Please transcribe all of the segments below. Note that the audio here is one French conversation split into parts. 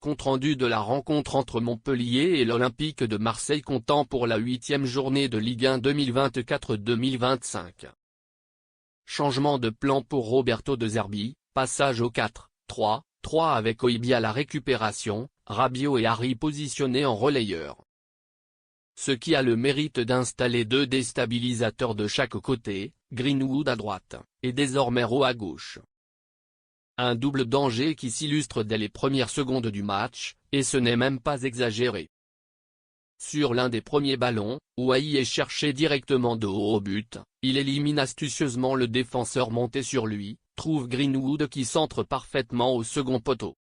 Compte-rendu de la rencontre entre Montpellier et l'Olympique de Marseille comptant pour la 8e journée de Ligue 1 2024-2025. Changement de plan pour Roberto De Zerbi, passage au 4-3-3 avec Oibi à la récupération, Rabiot et Harry positionnés en relayeur. Ce qui a le mérite d'installer deux déstabilisateurs de chaque côté, Greenwood à droite, et désormais Rowe à gauche. Un double danger qui s'illustre dès les premières secondes du match, et ce n'est même pas exagéré. Sur l'un des premiers ballons, Wai est cherché directement de haut au but, il élimine astucieusement le défenseur monté sur lui, trouve Greenwood qui centre parfaitement au second poteau.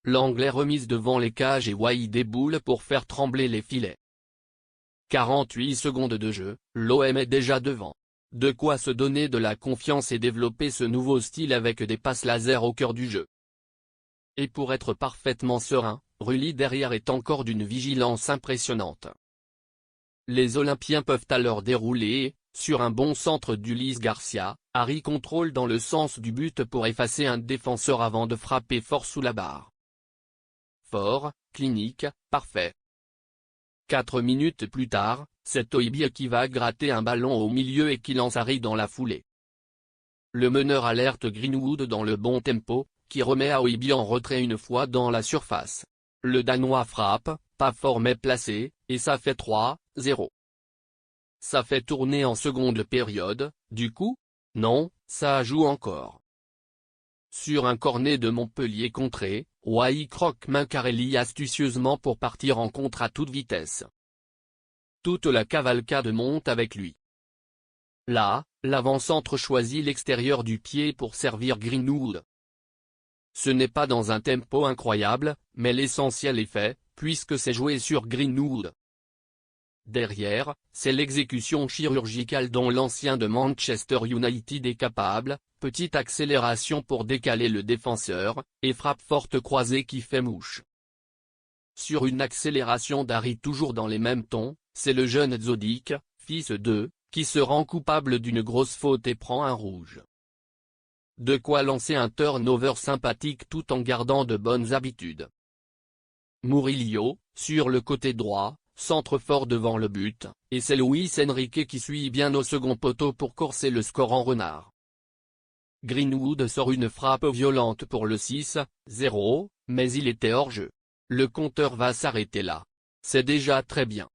L'angle est remise devant les cages et Wai déboule pour faire trembler les filets. 48 secondes de jeu, l'OM est déjà devant. De quoi se donner de la confiance et développer ce nouveau style avec des passes laser au cœur du jeu. Et pour être parfaitement serein, Rulli derrière est encore d'une vigilance impressionnante. Les Olympiens peuvent alors dérouler et, sur un bon centre d'Ulysse Garcia, Harry contrôle dans le sens du but pour effacer un défenseur avant de frapper fort sous la barre. Fort, clinique, parfait. 4 minutes plus tard, c'est Oibi qui va gratter un ballon au milieu et qui lance Harry dans la foulée. Le meneur alerte Greenwood dans le bon tempo, qui remet à Oibi en retrait une fois dans la surface. Le Danois frappe, pas fort mais placé, et ça fait 3-0. Ça fait tourner en seconde période, du coup? Non, ça joue encore. Sur un cornet de Montpellier contré, Wai croque Mancarelli astucieusement pour partir en contre à toute vitesse. Toute la cavalcade monte avec lui. Là, l'avant-centre choisit l'extérieur du pied pour servir Greenwood. Ce n'est pas dans un tempo incroyable, mais l'essentiel est fait, puisque c'est joué sur Greenwood. Derrière, c'est l'exécution chirurgicale dont l'ancien de Manchester United est capable, petite accélération pour décaler le défenseur, et frappe forte croisée qui fait mouche. Sur une accélération d'Harry toujours dans les mêmes tons, c'est le jeune Zodic, fils de, qui se rend coupable d'une grosse faute et prend un rouge. De quoi lancer un turnover sympathique tout en gardant de bonnes habitudes. Murillo, sur le côté droit, centre fort devant le but, et c'est Luis Enrique qui suit bien au second poteau pour corser le score en renard. Greenwood sort une frappe violente pour le 6-0, mais il était hors jeu. Le compteur va s'arrêter là. C'est déjà très bien.